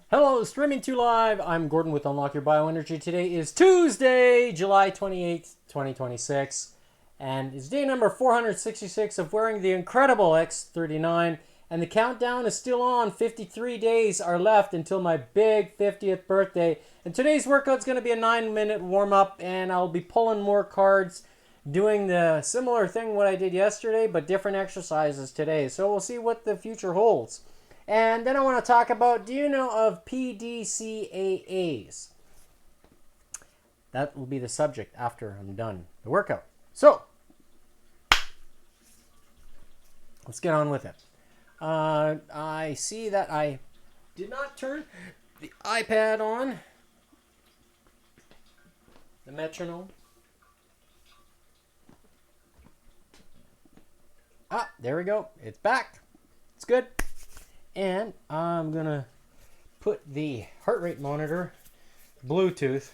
Hello, streaming to live. I'm Gordon with Unlock Your Bioenergy. Today is Tuesday, July 28th, 2026, and it's day number 466 of wearing the incredible X39, and the countdown is still on. 53 days are left until my big 50th birthday, and today's workout is going to be a 9-minute warm-up, and I'll be pulling more cards, doing the similar thing what I did yesterday, but different exercises today, so we'll see what the future holds. And then I want to talk about, do you know of PDCAAs? That will be the subject after I'm done the workout. So, let's get on with it. I see that I did not turn the iPad on, the metronome. Ah, there we go. It's back. It's good. And I'm going to put the heart rate monitor, Bluetooth.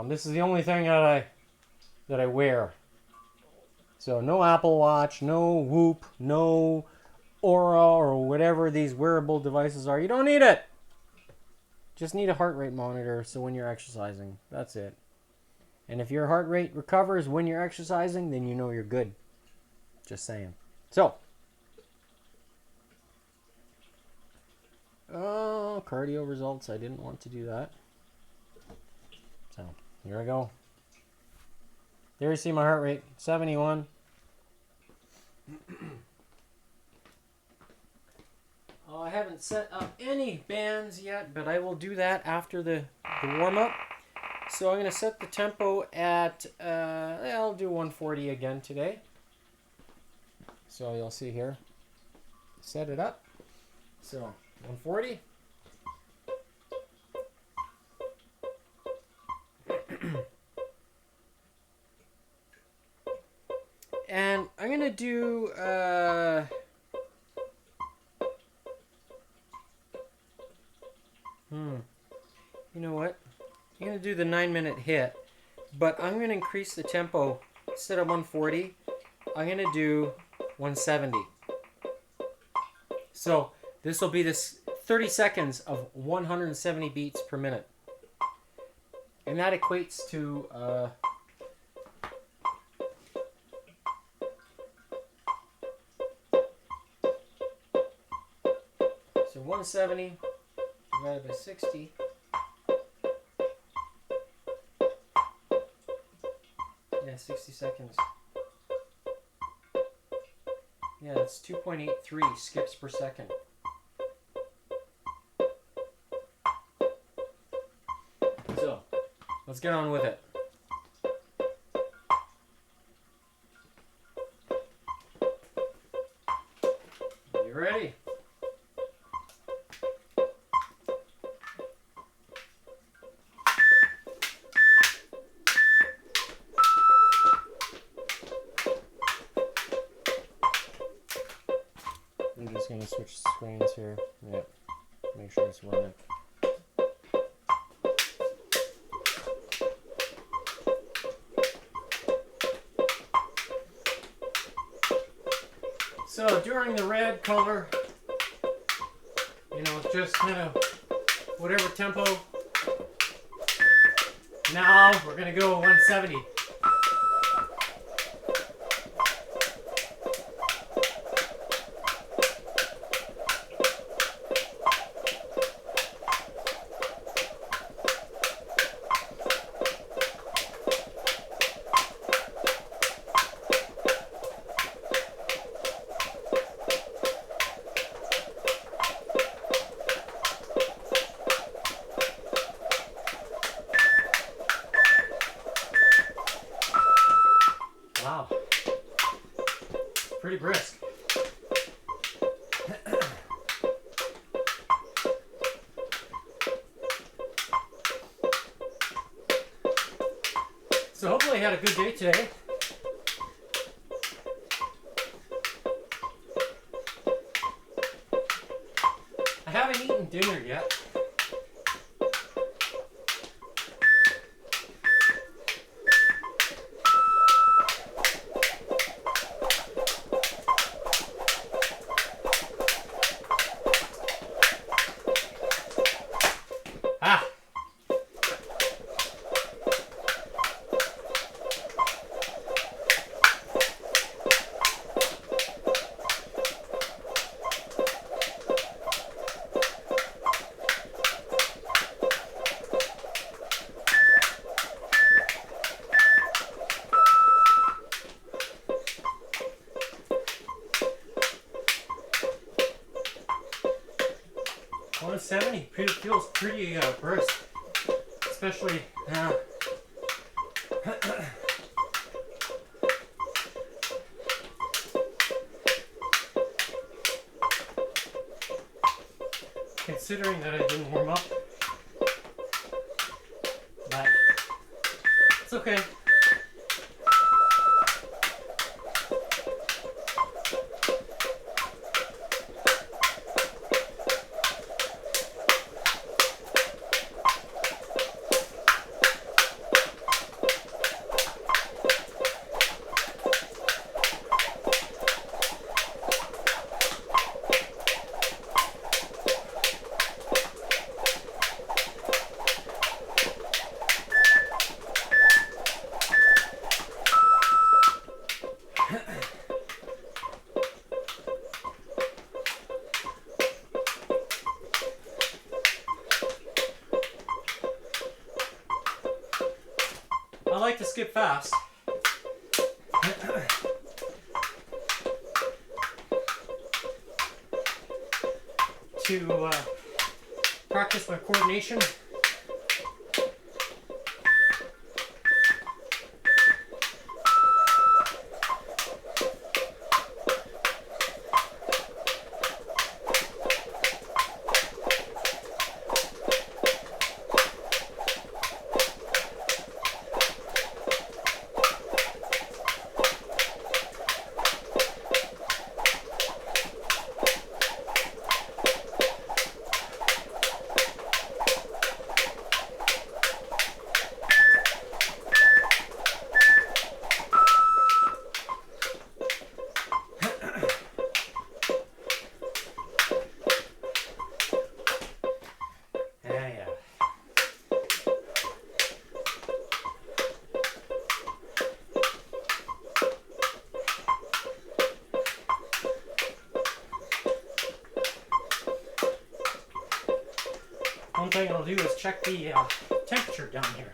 This is the only thing that I wear. So no Apple Watch, no Whoop, no Aura or whatever these wearable devices are. You don't need it. Just need a heart rate monitor so when you're exercising. That's it. And if your heart rate recovers when you're exercising, then you know you're good. Just saying. So, oh, cardio results. I didn't want to do that. So, here I go. There you see my heart rate, 71. I haven't set up any bands yet, but I will do that after the warm-up. So I'm going to set the tempo at, I'll do 140 again today. So you'll see here. Set it up. So 140. And I'm going to do you know what? I'm going to do the 9-minute hit, but I'm going to increase the tempo. Instead of 140, I'm going to do 170. So this will be this 30 seconds of 170 beats per minute. And that equates to so 170 divided by 60. Yeah, 60 seconds. Yeah, that's 2.83 skips per second. So, let's get on with it. You ready? I'm just going to switch screens here. Yep. Make sure it's running. So during the red color, you know, just kind of whatever tempo. Now we're going to go 170. Wow, pretty brisk. So hopefully I had a good day today. I haven't eaten dinner yet. 170 feels pretty brisk, especially considering that I didn't warm up, but it's okay. I like to skip fast. To practice my coordination. One thing I'll do is check the temperature down here.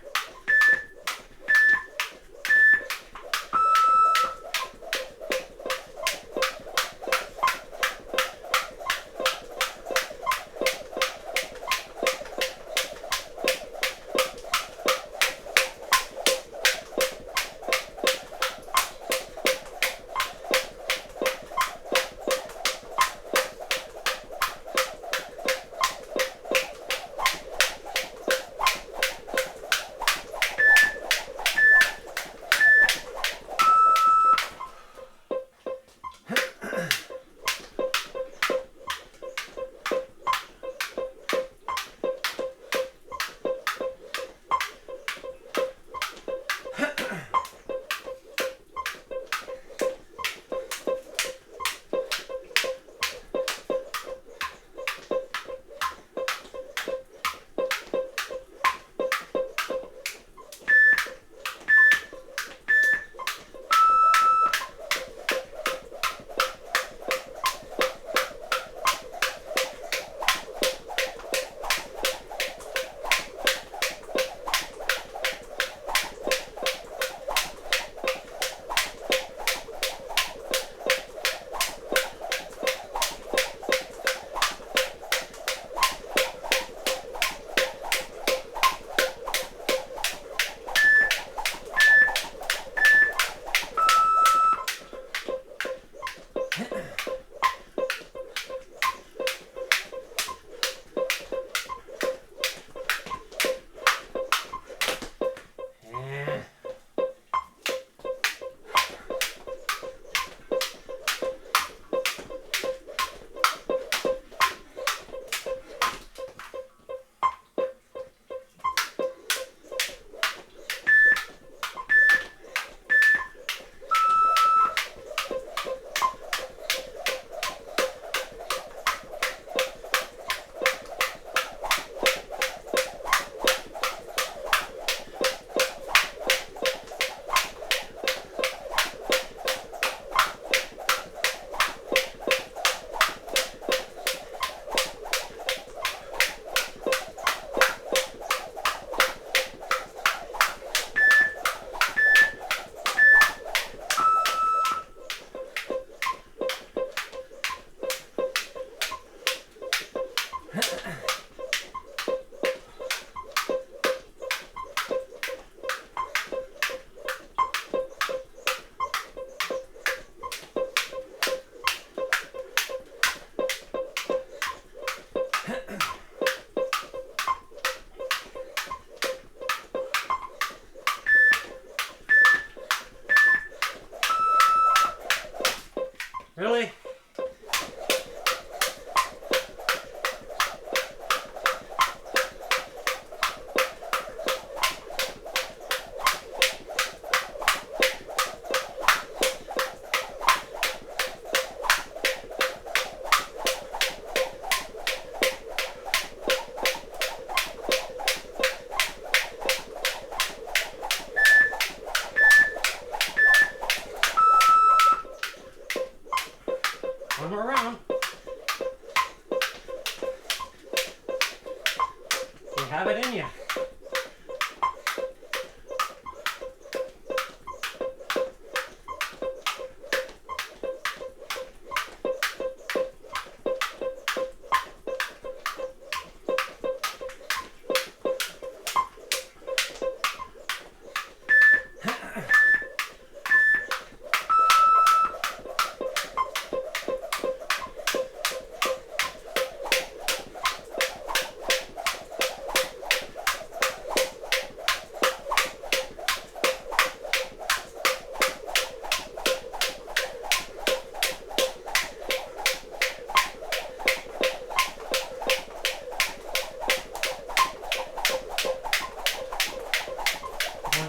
have it in you.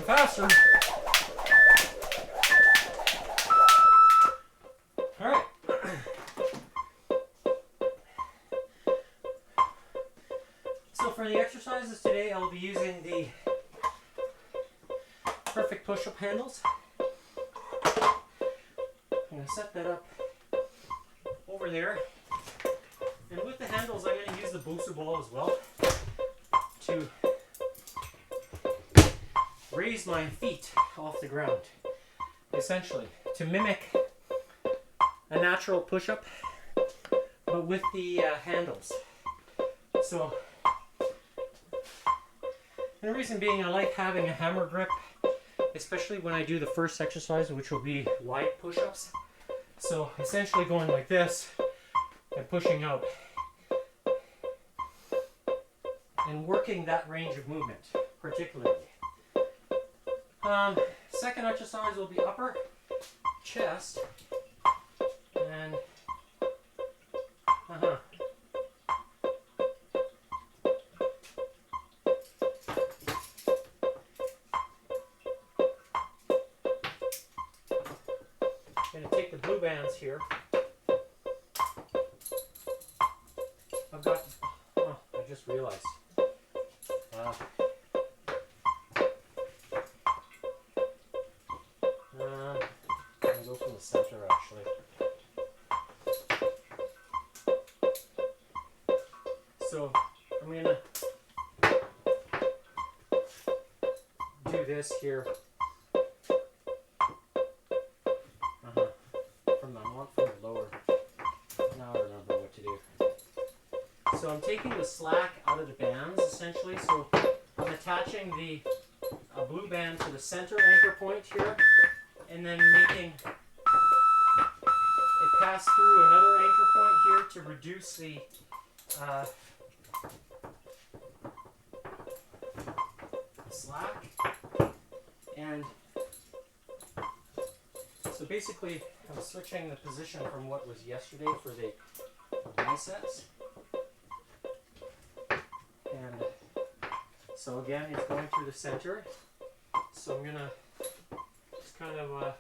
Faster. All right. So for the exercises today, I'll be using the perfect push-up handles. I'm going to set that up over there. And with the handles, I'm going to use the booster ball as well to raise my feet off the ground, essentially to mimic a natural push-up, but with the handles. So, and the reason being, I like having a hammer grip, especially when I do the first exercise, which will be wide push-ups. So essentially going like this and pushing out and working that range of movement particularly. Second exercise will be upper chest and going to take the blue bands here. I've got, I just realized. I'm going to go from the center actually. So I'm going to do this here. From the lower. Now I remember what to do. So I'm taking the slack out of the bands essentially. So I'm attaching the blue band to the center anchor point here, and then making it pass through another anchor point here to reduce the slack. And so basically I'm switching the position from what was yesterday for the biceps. And so again, it's going through the center. So I'm gonna just kind of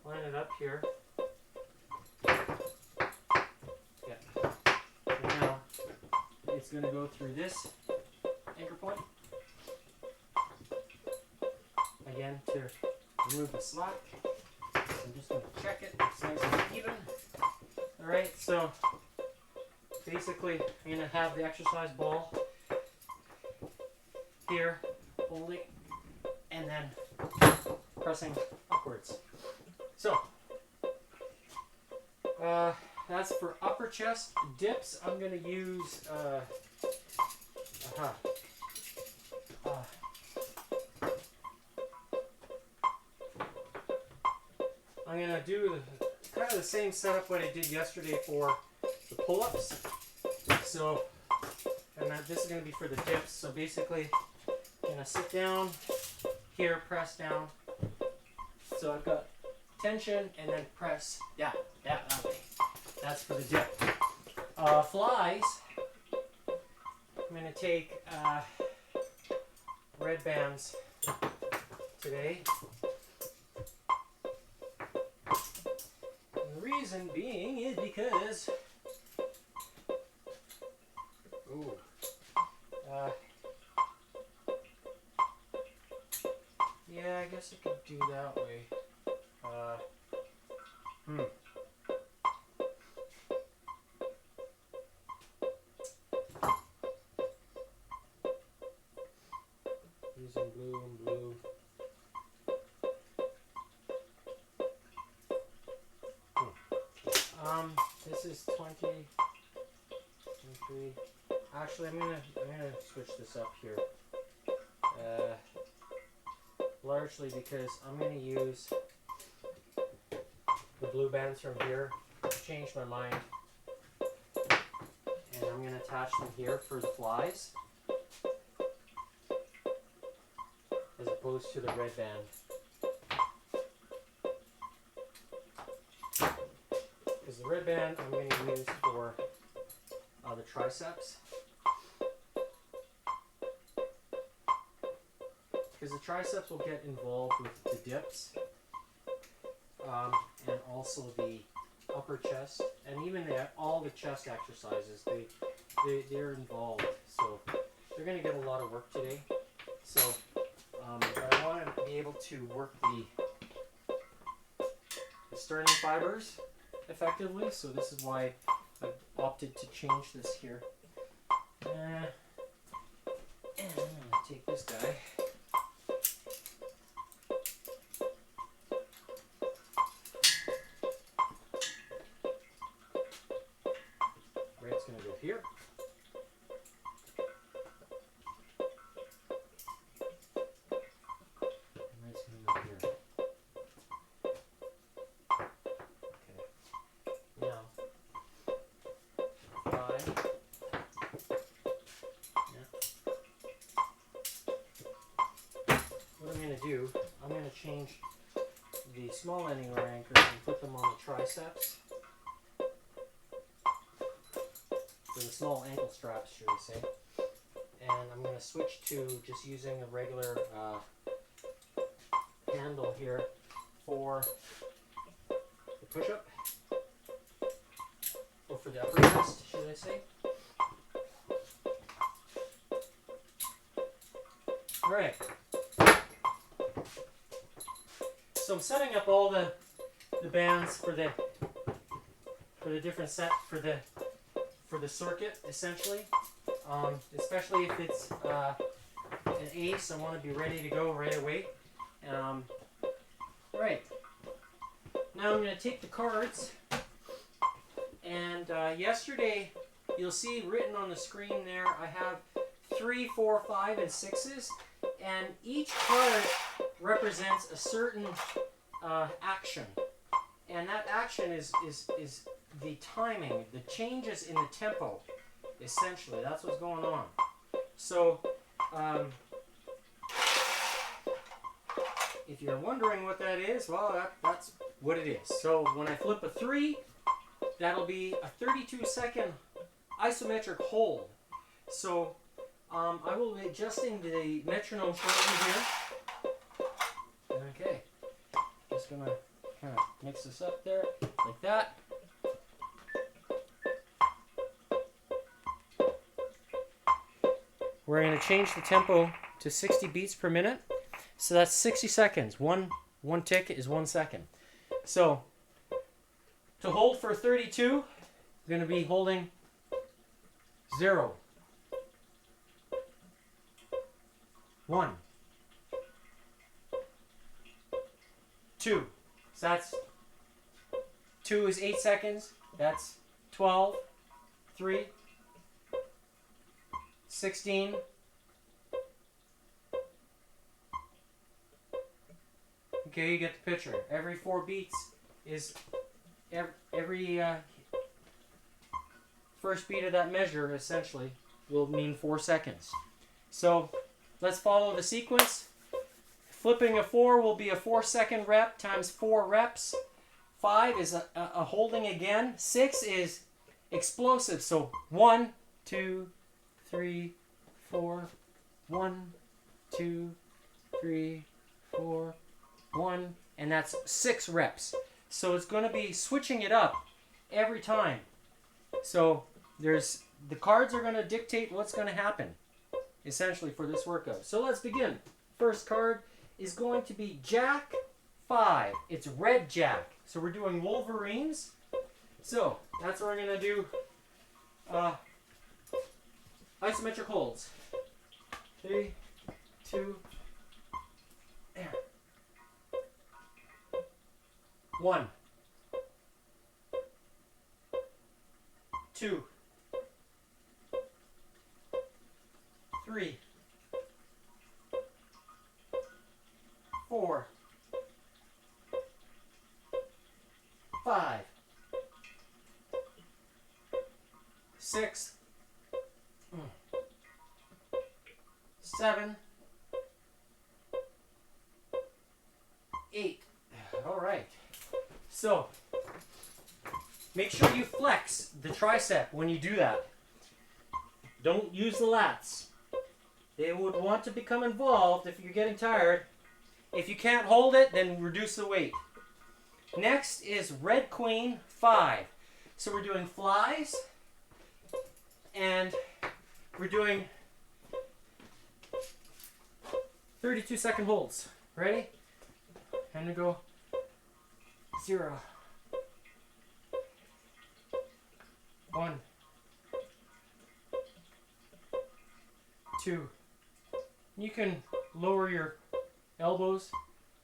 line it up here. Yeah. And now it's gonna go through this anchor point. Again, to remove the slack. I'm just going to check it. It's nice and even. Alright, so basically I'm going to have the exercise ball here, holding, and then pressing upwards. So that's for upper chest. Dips, I'm going to use I'm going to do kind of the same setup what I did yesterday for the pull-ups. So, and this is going to be for the dips. So basically, I'm going to sit down here, press down. So I've got tension and then press that way. That's for the dip. Flies, I'm going to take red bands today. The reason being is because yeah, I guess I could do that way. blue and blue. This is 20, 23. Actually, I'm gonna switch this up here. Largely because I'm gonna use the blue bands from here to change my mind, and I'm gonna attach them here for the flies, as opposed to the red band. Because the red band I'm going to use for the triceps. Because the triceps will get involved with the dips, and also the upper chest, and even all the chest exercises. They're involved, so they're going to get a lot of work today. So but I want to be able to work the sternum fibers effectively, so this is why I opted to change this here. And I'm going to take this guy. Red's going to go here. I'm going to change the small annular anchors and put them on the triceps, or the small ankle straps, should we say. And I'm going to switch to just using a regular handle here for the push-up, or for the upper chest, should I say. All right. So I'm setting up all the bands for the different set for the circuit, essentially. Especially if it's an ace, I want to be ready to go right away. Right. Now I'm going to take the cards, and yesterday you'll see written on the screen there I have 3, 4, 5, and 6s, and each card represents a certain action, and that action is the timing, the changes in the tempo. Essentially, that's what's going on. So, if you're wondering what that is, well, that's what it is. So when I flip a 3, that'll be a 32-second isometric hold. So I will be adjusting the metronome shortly here. Okay, just gonna kind of mix this up there, like that. We're going to change the tempo to 60 beats per minute. So that's 60 seconds. One tick is 1 second. So to hold for 32, we're going to be holding 0, 1, 2. So that's 2 is 8 seconds. That's 12, 3, 16, okay, you get the picture. Every 4 beats is every first beat of that measure essentially will mean 4 seconds. So let's follow the sequence. Flipping a 4 will be a 4-second rep times 4 reps. 5 is a holding again. 6 is explosive. So 1, 2, 3, 4, 1, 2, 3, 4, 1, and that's 6 reps. So it's going to be switching it up every time. So the cards are going to dictate what's going to happen, essentially, for this workout. So let's begin. First card is going to be Jack 5. It's red Jack. So we're doing Wolverines. So that's what we're going to do. Isometric holds. 3, 2, 1, 2, 3, 4, 5, 6, 7, 8. All right. So make sure you flex the tricep when you do that. Don't use the lats. They would want to become involved if you're getting tired. If you can't hold it, then reduce the weight. Next is Red Queen 5. So we're doing flies and we're doing 32-second holds. Ready? And we go 0, 1, 2. You can lower your elbows.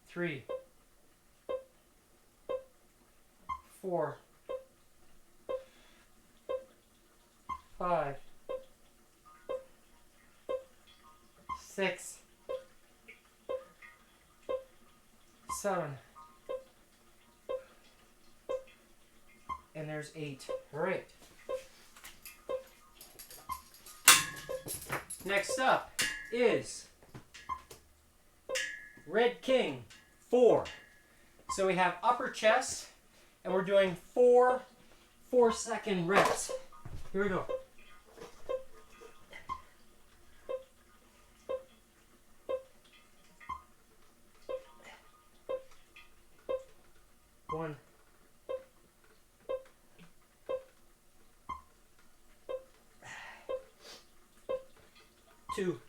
3, 4, 5, 6, 7, and there's 8. All right. Next up is Red King 4. So we have upper chest, and we're doing 4 4-second reps. Here we go. One, 2,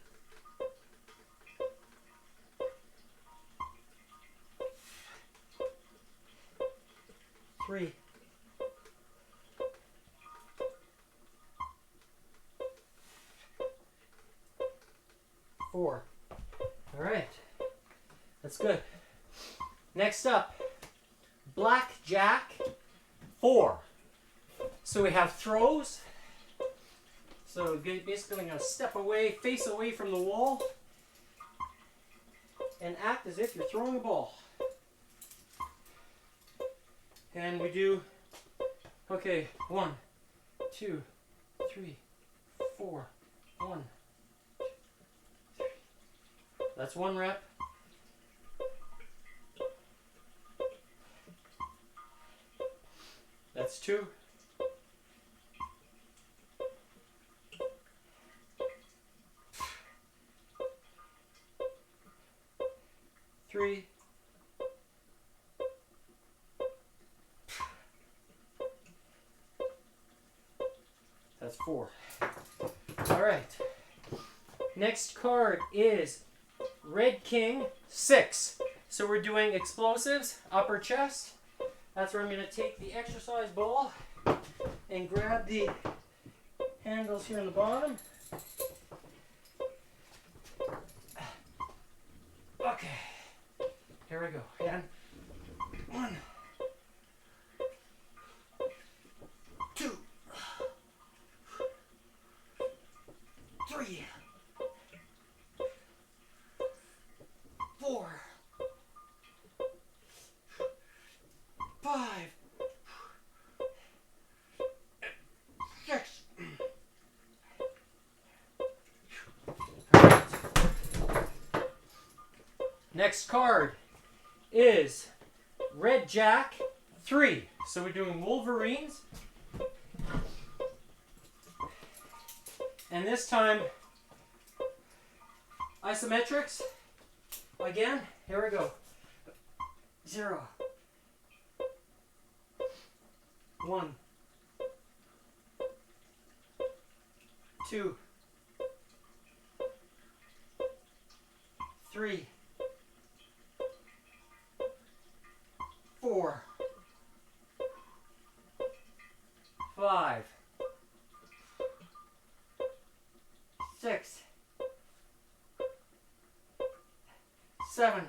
3, 4. All right, that's good. Next up, Blackjack 4. So we have throws. So basically I'm going to step away, face away from the wall, and act as if you're throwing a ball. And we do, okay, 1, 2, 3, 4, 1, 2, 3. That's 1 rep. That's 2. 3. That's 4. All right. Next card is Red King 6. So we're doing explosives, upper chest. That's where I'm going to take the exercise ball and grab the handles here on the bottom. Okay. Here we go. And 1, 2, 3, 4, 5, 6. All right. Next card is Red Jack 3. So we're doing Wolverines. And this time, isometrics. Again, here we go. 0, 1, 2, 3, 4, 5, 6, 7,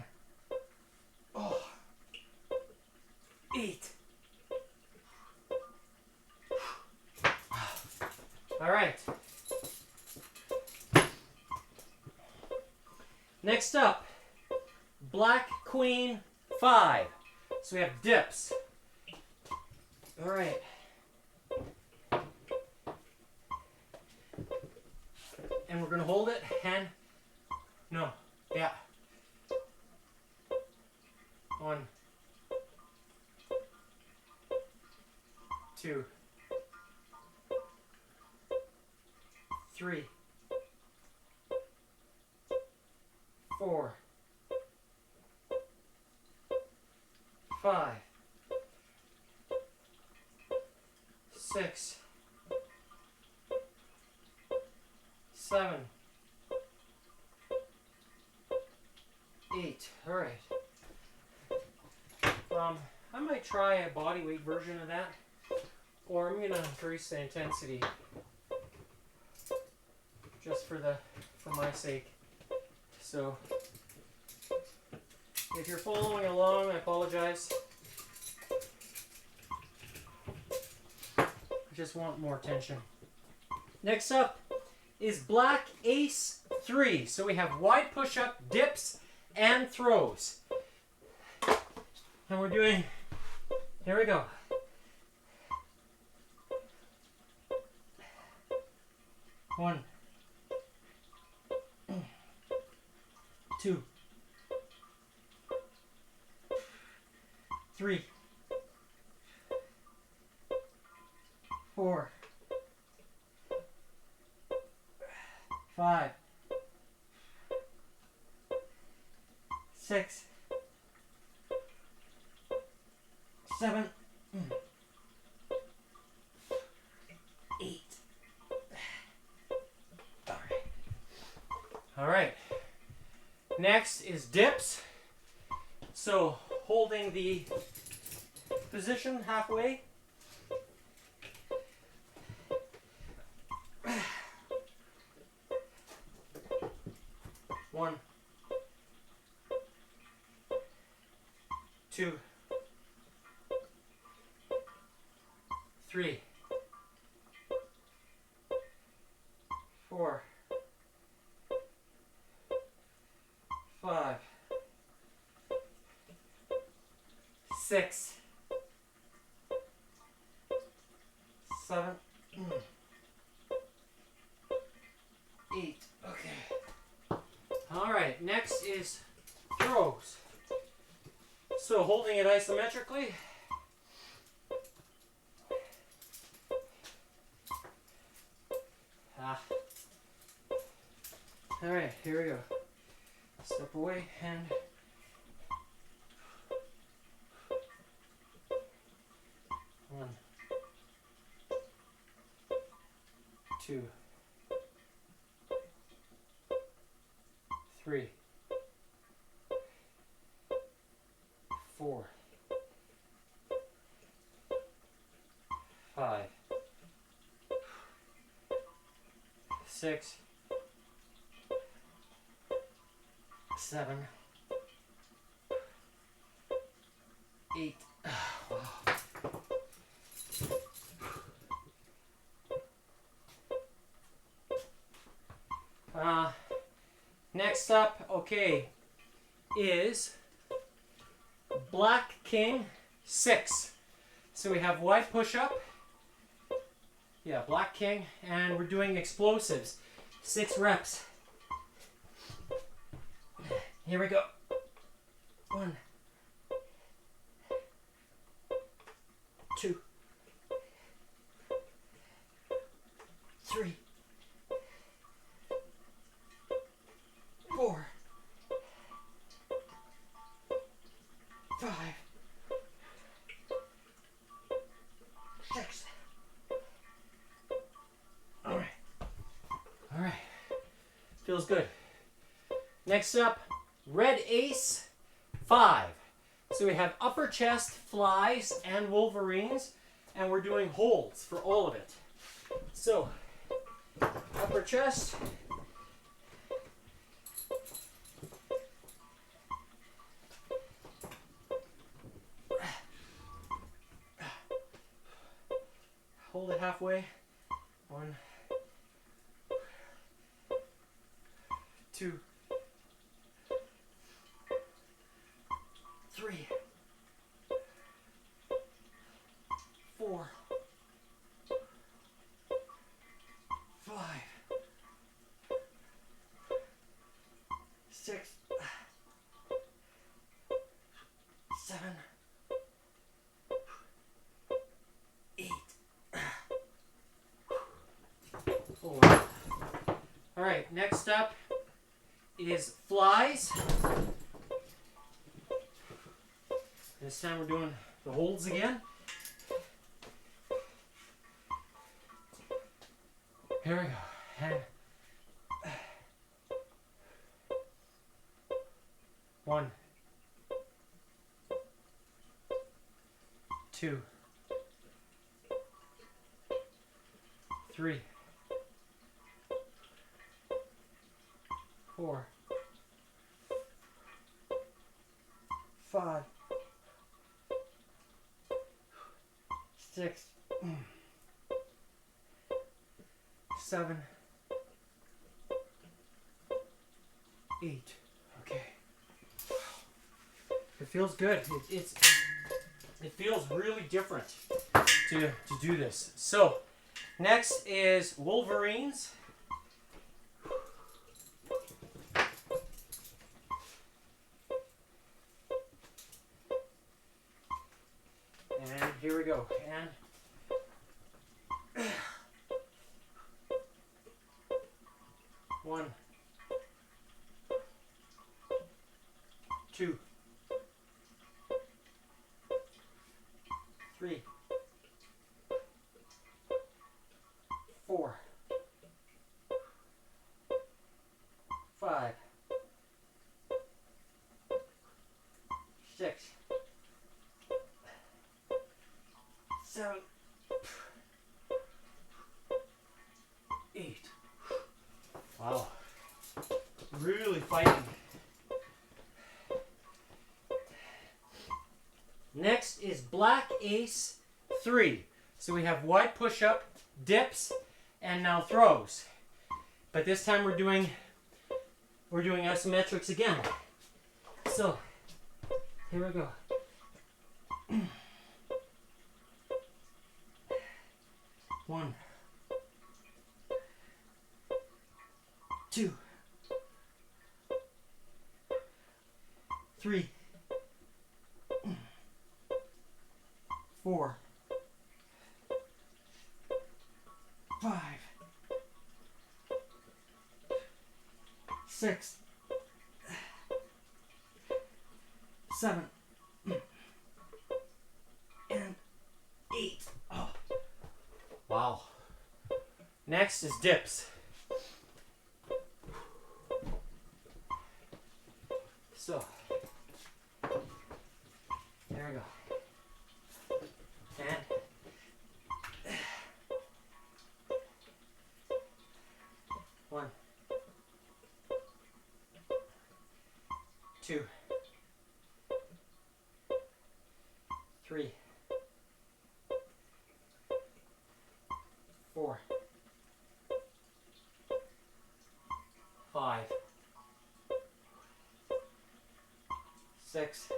All right. Next up, Black Queen 5. So we have dips. All right. And we're going to hold it and no. Yeah. 1, 2, 3, 4, 5, 6, 7, 8. All right. I might try a body weight version of that, or I'm gonna increase the intensity just for my sake. So if you're following along, I apologize. I just want more tension. Next up is Black Ace 3. So we have wide push-up, dips, and throws. And we're doing, here we go. 1, 2, 3, 4, 5, 6, 7, 8. All right. Next is dips. So holding the position halfway. One, 2, 3, 4, 5, 6, 7, 8. Okay. All right, next is throws. So holding it isometrically. All right, here we go. Step away and 1, 2, 3, 4, 5, 6, 7, 8. Wow. Next up, okay, is Black King 6. So we have wide push-up. Yeah, Black King, and we're doing explosives. 6 reps. Here we go. 1, 2, 3, 4, 5, 6. All right. Feels good. Next up, Red Ace 5. So we have upper chest, flies, and wolverines, and we're doing holds for all of it. So, upper chest. Hold it halfway. 1, 2, 3, 4, 5, 6, 7, 8. Oh, wow. All right, next up is flies. This time we're doing the holds again. Here we go. And 1, 2, 3, 4, 5, 6, 7, 8. Okay. It feels good. It feels really different to do this. So next is Wolverines. And here we go. And 1, 2, 3, 4, 5, 6, 7, 8. Wow. Really fighting. Next is Black Ace 3. So we have wide push-up, dips, and now throws. But this time we're doing isometrics again. So here we go. 1, 2, 3, 4, 5, 6, 7, and 8. Oh. Wow. Next is dips. So, there we go. And 1, 2, 3, 4, 5, 6,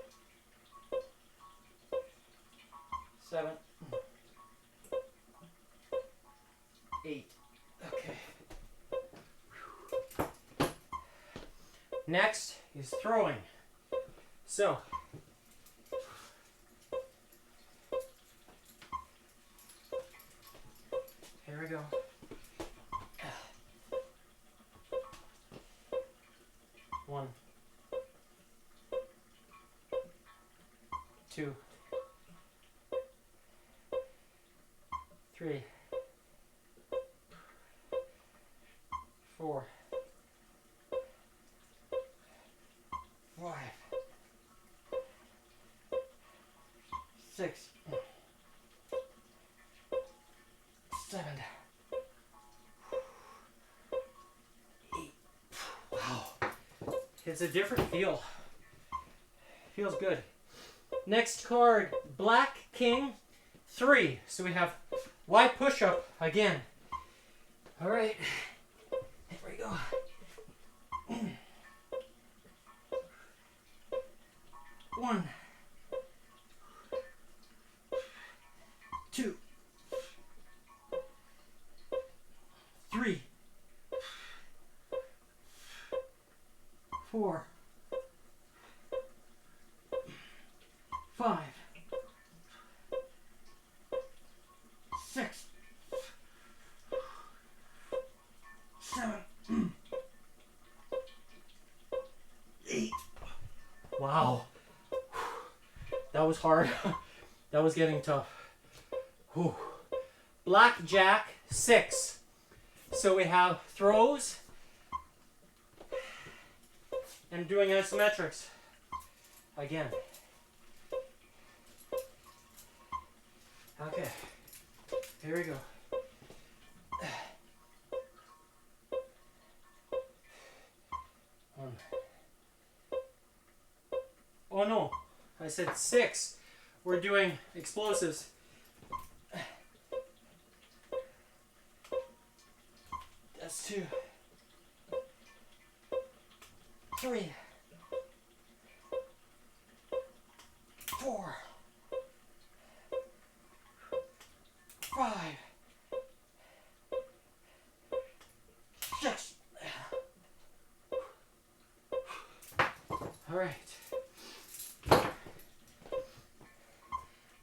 7, 8. Okay. Next is throwing. So, here we go. 1, 2, 3, 4, 5, 6, 7, 8. Wow. It's a different feel. Feels good. Next card, Black King 3. So we have wide push-up again. All right. Here we go. 4, 5, 6, 7, 8. Wow. That was hard. That was getting tough. Whew. Blackjack 6. So we have throws and doing isometrics. Again. Okay. Here we go. One. Oh no, I said 6. We're doing explosives. That's 2. 3. 4. 5. 6. All right.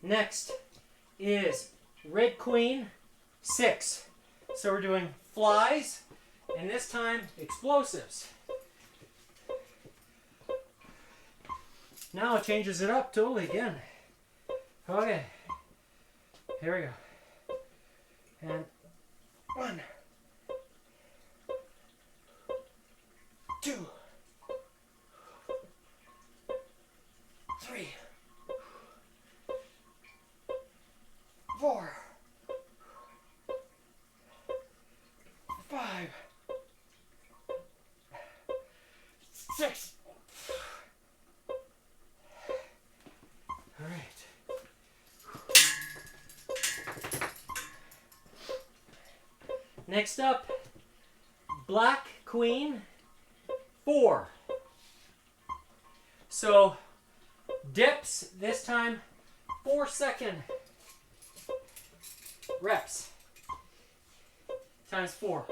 Next is Red Queen 6. So we're doing flies, and this time explosives. Now it changes it up totally again. Okay. Here we go. And 1, 2, 3, 4, 5, 6. All right. Next up, Black Queen 4. So dips, this time 4-second reps times 4.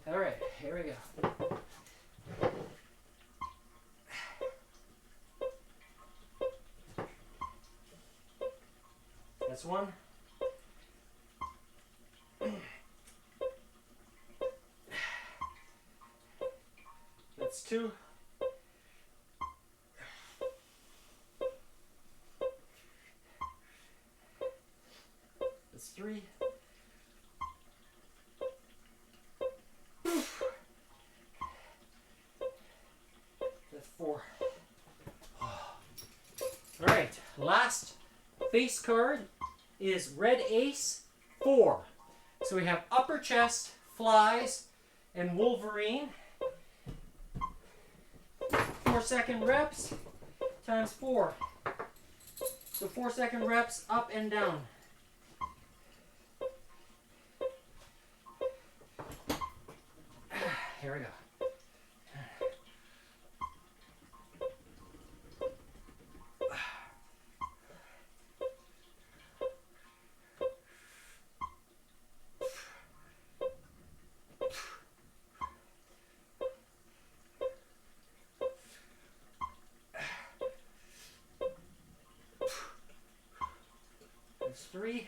All right, here we go. That's 1. That's 2. That's 3. That's 4. All right, last face card is Red Ace 4. So we have upper chest, flies, and Wolverine. 4-second reps times 4. So 4-second reps up and down. Here we go. That's 3.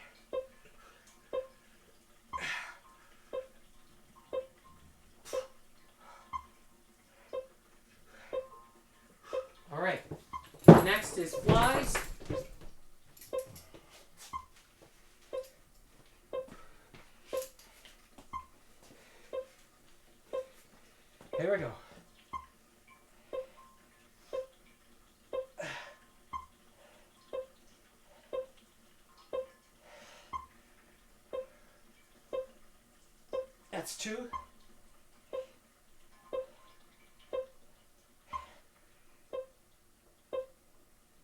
All right. Next is flies. Here we go. That's 2.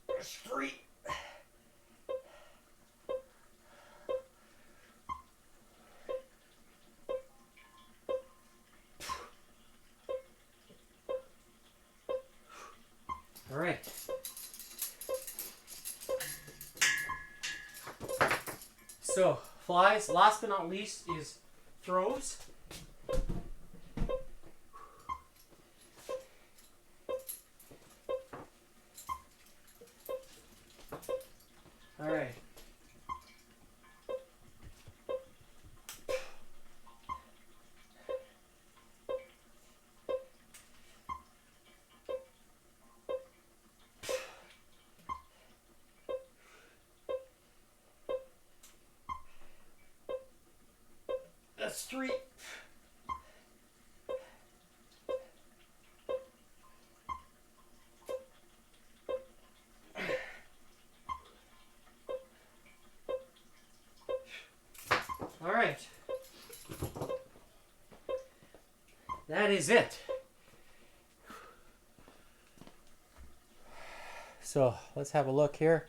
That's 3. All right. So, flies, last but not least, is throws. All right. That's 3. All right. That is it. So let's have a look here.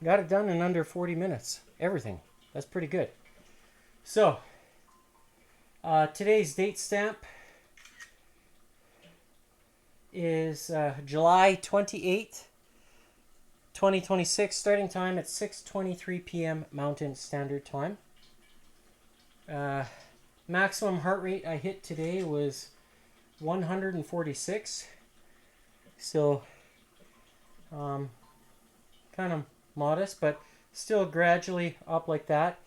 Got it done in under 40 minutes. Everything. That's pretty good. So, today's date stamp is July 28th, 2026. Starting time at 6:23 p.m. Mountain Standard Time. Maximum heart rate I hit today was 146. So, kind of modest, but still gradually up like that,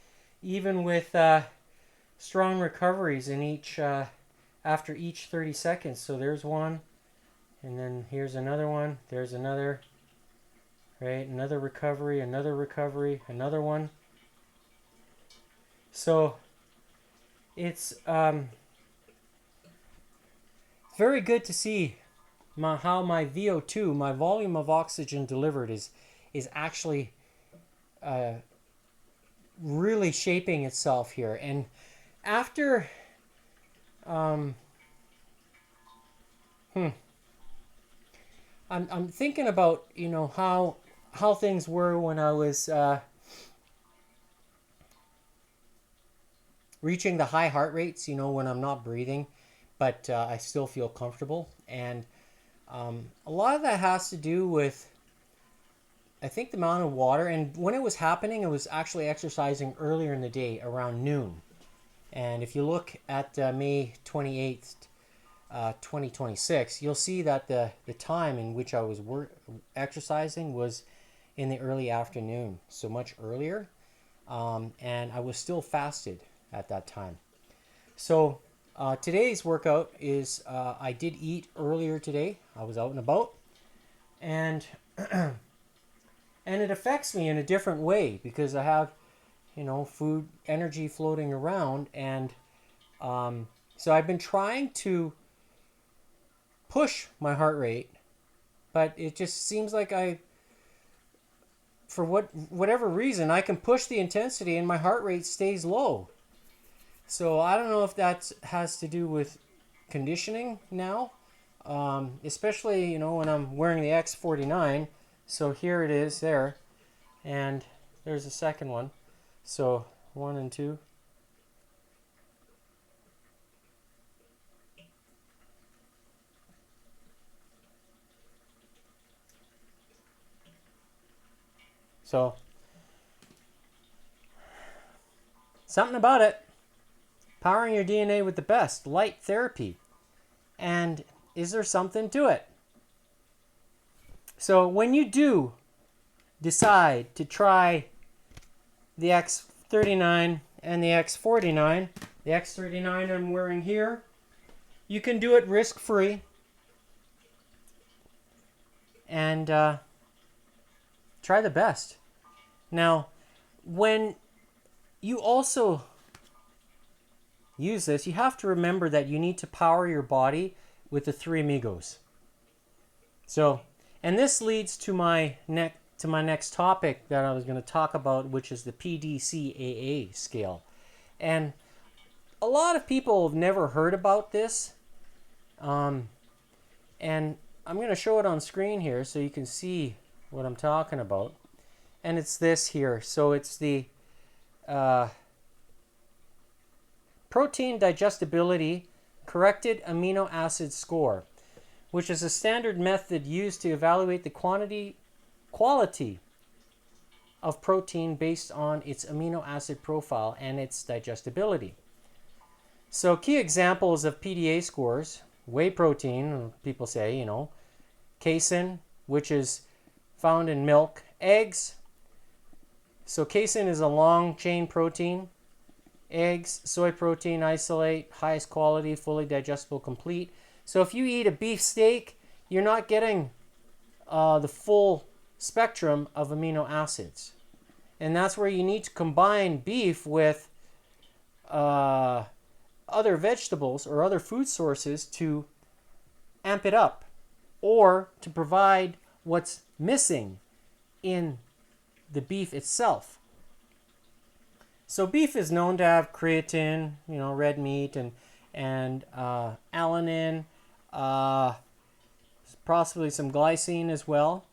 even with strong recoveries in each after each 30 seconds. So there's one, and then here's another one, there's another, right? Another recovery, another one. So it's very good to see how my VO2, my volume of oxygen delivered, is actually really shaping itself here. And after I'm thinking about, you know, how things were when I was reaching the high heart rates, you know, when I'm not breathing, but I still feel comfortable. And a lot of that has to do with, I think, the amount of water. And when it was happening, it was actually exercising earlier in the day around noon. And if you look at May 28th, 2026, you'll see that the time in which I was exercising was in the early afternoon, so much earlier. And I was still fasted at that time. So today's workout is, I did eat earlier today. I was out and about. And and it affects me in a different way because I have, you know, food, energy floating around. And so I've been trying to push my heart rate, but it just seems like for whatever reason, I can push the intensity and my heart rate stays low. So I don't know if that has to do with conditioning now, especially, you know, when I'm wearing the X49. So here it is there, and there's a second one. So 1 and 2. So something about it. Powering your DNA with the best, light therapy. And is there something to it? So when you do decide to try the X39 and the X49, the X39 I'm wearing here, you can do it risk-free. And try the best. Now, when you also use this, you have to remember that you need to power your body with the 3 amigos. So, and this leads to my next topic that I was going to talk about, which is the PDCAA scale. And a lot of people have never heard about this. And I'm going to show it on screen here so you can see what I'm talking about. And it's this here. So it's the protein digestibility corrected amino acid score, which is a standard method used to evaluate the quality of protein based on its amino acid profile and its digestibility. So key examples of PDA scores: whey protein, people say, you know, casein, which is found in milk, eggs. So casein is a long chain protein. Eggs, soy protein isolate, highest quality, fully digestible, complete. So if you eat a beef steak, you're not getting the full spectrum of amino acids. And that's where you need to combine beef with other vegetables or other food sources to amp it up, or to provide what's missing in the beef itself. So beef is known to have creatine, red meat, and alanine, possibly some glycine as well.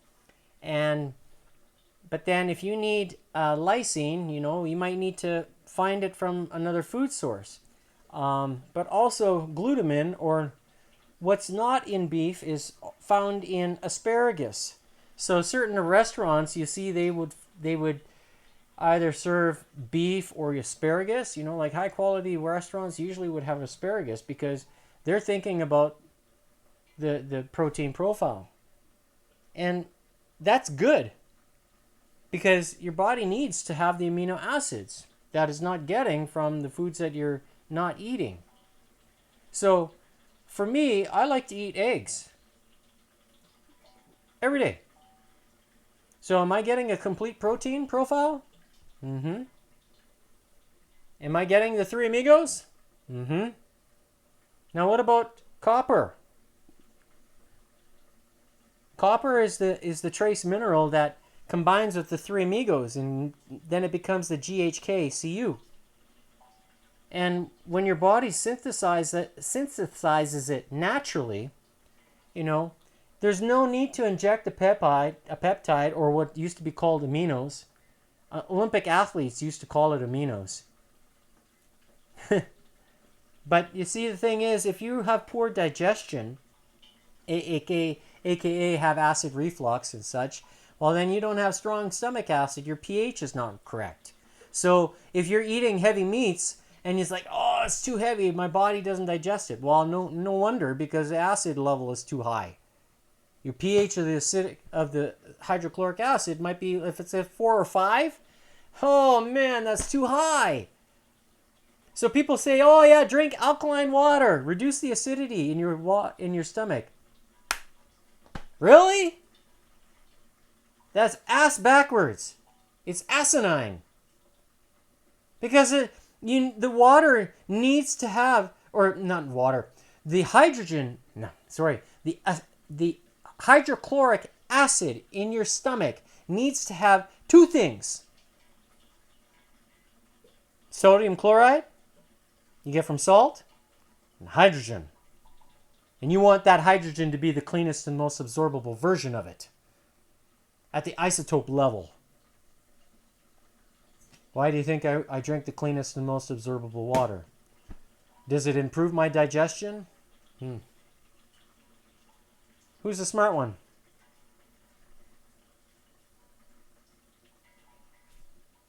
But then if you need lysine, you might need to find it from another food source. But also glutamine, or what's not in beef, is found in asparagus. So certain restaurants, you see, they would either serve beef or asparagus. Like high quality restaurants usually would have asparagus because they're thinking about the protein profile. And that's good, because your body needs to have the amino acids that it's not getting from the foods that you're not eating. So for me, I like to eat eggs every day. So am I getting a complete protein profile? Mm-hmm. Am I getting the three amigos? Mm-hmm. Now what about copper? Copper is the trace mineral that combines with the three amigos, and then it becomes the GHK-Cu. And when your body synthesizes it naturally, there's no need to inject a peptide, or what used to be called aminos. Olympic athletes used to call it aminos. But you see, the thing is, if you have poor digestion, aka have acid reflux and such, well, then you don't have strong stomach acid. Your pH is not correct. So if you're eating heavy meats and it's like, oh, it's too heavy, my body doesn't digest it. Well, no wonder, because the acid level is too high. Your pH of the hydrochloric acid might be, if it's at 4 or 5, oh man, that's too high. So people say, oh yeah, drink alkaline water, reduce the acidity in your stomach. Really? That's ass backwards. It's asinine. Because the water needs to have, or not water, the hydrochloric acid in your stomach needs to have two things. Sodium chloride, you get from salt, and hydrogen. And you want that hydrogen to be the cleanest and most absorbable version of it at the isotope level. Why do you think I drink the cleanest and most absorbable water? Does it improve my digestion? Who's the smart one?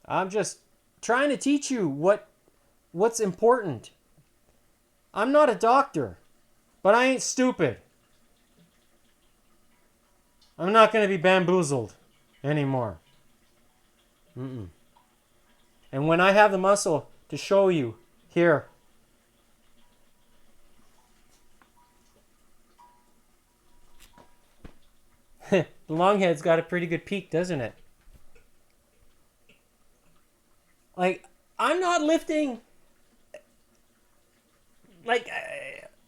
I'm just trying to teach you what's important. I'm not a doctor, but I ain't stupid. I'm not going to be bamboozled anymore. And when I have the muscle to show you here, the long head's got a pretty good peak, doesn't it? Like, I'm not lifting like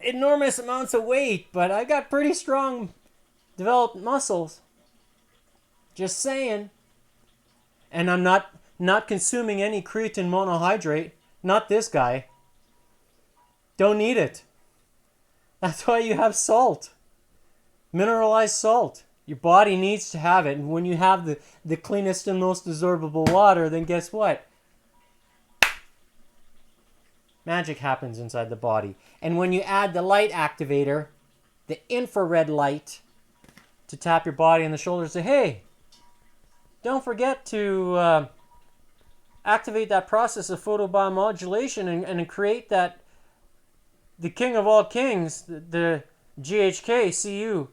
enormous amounts of weight, but I got pretty strong developed muscles. Just saying. And I'm not consuming any creatine monohydrate. Not this guy. Don't need it. That's why you have salt. Mineralized salt. Your body needs to have it. And when you have the cleanest and most absorbable water, then guess what? Magic happens inside the body. And when you add the light activator, the infrared light, to tap your body on the shoulders, say, hey, don't forget to activate that process of photobiomodulation and create the king of all kings, the GHK, CU,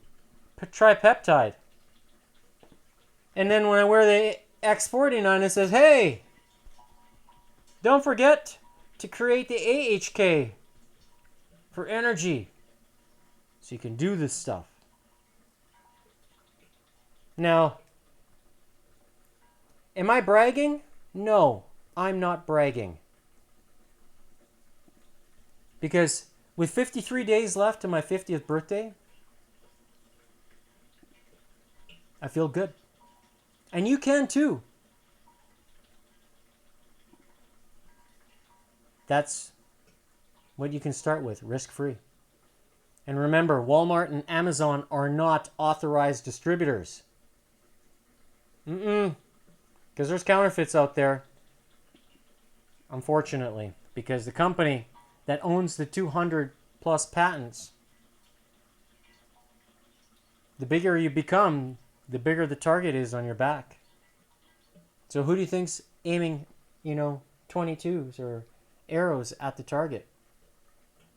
tripeptide. And then when I wear the X49, it says, hey, don't forget to create the AHK for energy so you can do this stuff. Now, am I bragging? No, I'm not bragging. Because with 53 days left to my 50th birthday, I feel good. And you can too. That's what you can start with, risk-free. And remember, Walmart and Amazon are not authorized distributors. Because there's counterfeits out there, unfortunately. Because the company that owns the 200 plus patents, the bigger you become, the bigger the target is on your back. So who do you think's aiming, 22s or arrows at the target?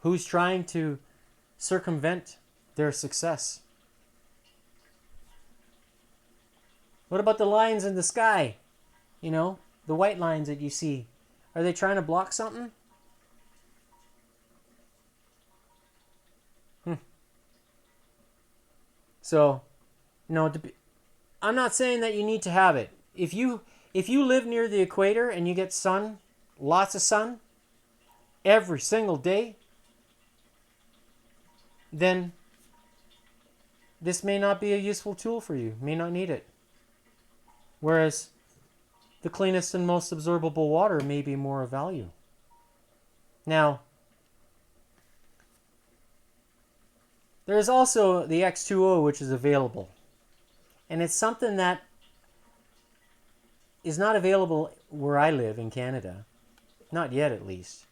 Who's trying to circumvent their success? What about the lines in the sky? The white lines that you see. Are they trying to block something? So, I'm not saying that you need to have it. If you live near the equator and you get sun, lots of sun, every single day, then this may not be a useful tool for you. May not need it. Whereas the cleanest and most absorbable water may be more of value. Now, there's also the X2O, which is available. And it's something that is not available where I live in Canada. Not yet, at least.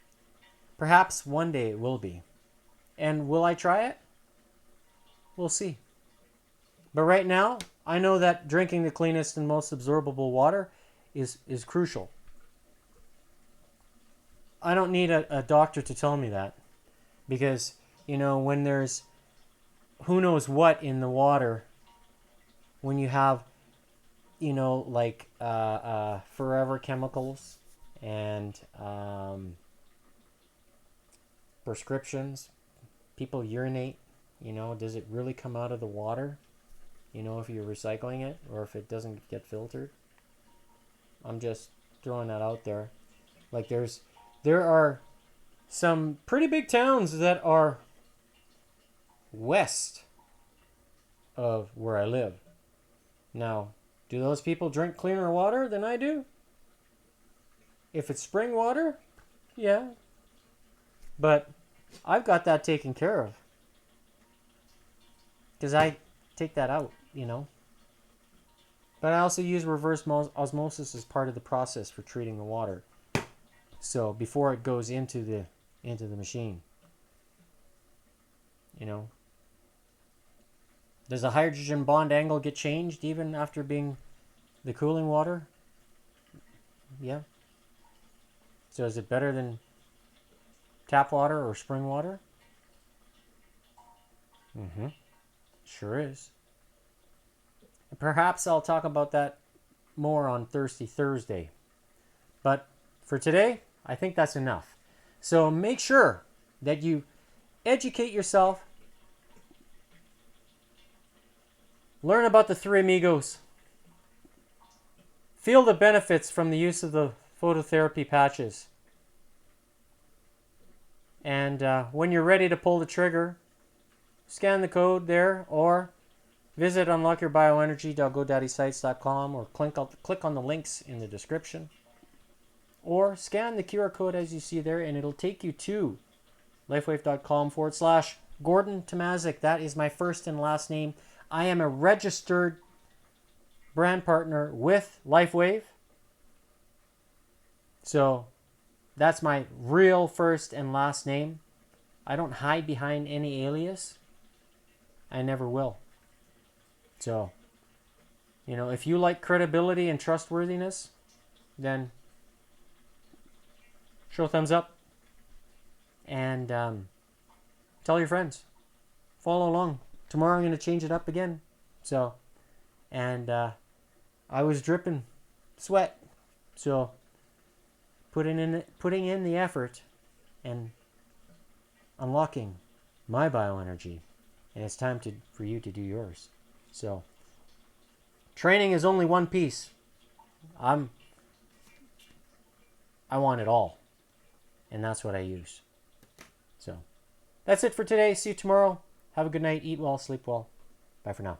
Perhaps one day it will be. And will I try it? We'll see. But right now, I know that drinking the cleanest and most absorbable water is crucial. I don't need a doctor to tell me that. Because, when there's who knows what in the water, when you have, forever chemicals and prescriptions, people urinate, does it really come out of the water? If you're recycling it or if it doesn't get filtered. I'm just throwing that out there. Like there are some pretty big towns that are west of where I live. Now, do those people drink cleaner water than I do? If it's spring water, yeah. But I've got that taken care of. Because I take that out, But I also use reverse osmosis as part of the process for treating the water. So before it goes into the machine. Does the hydrogen bond angle get changed even after being the cooling water? Yeah. So is it better than tap water or spring water? Sure is. And perhaps I'll talk about that more on Thirsty Thursday. But for today, I think that's enough. So make sure that you educate yourself. Learn about the Three Amigos. Feel the benefits from the use of the phototherapy patches. And when you're ready to pull the trigger, scan the code there or visit unlockyourbioenergy.godaddysites.com or click on the links in the description. Or scan the QR code as you see there and it'll take you to lifewave.com/Gordon Tomazik. That is my first and last name. I am a registered brand partner with LifeWave. So that's my real first and last name. I don't hide behind any alias. I never will. So, if you like credibility and trustworthiness, then show a thumbs up and tell your friends. Follow along. tomorrow I'm going to change it up again. So, and I was dripping sweat. So, putting in the effort and unlocking my bioenergy. And it's time for you to do yours. So, training is only one piece. I want it all. And that's what I use. So, that's it for today. See you tomorrow. Have a good night. Eat well, sleep well. Bye for now.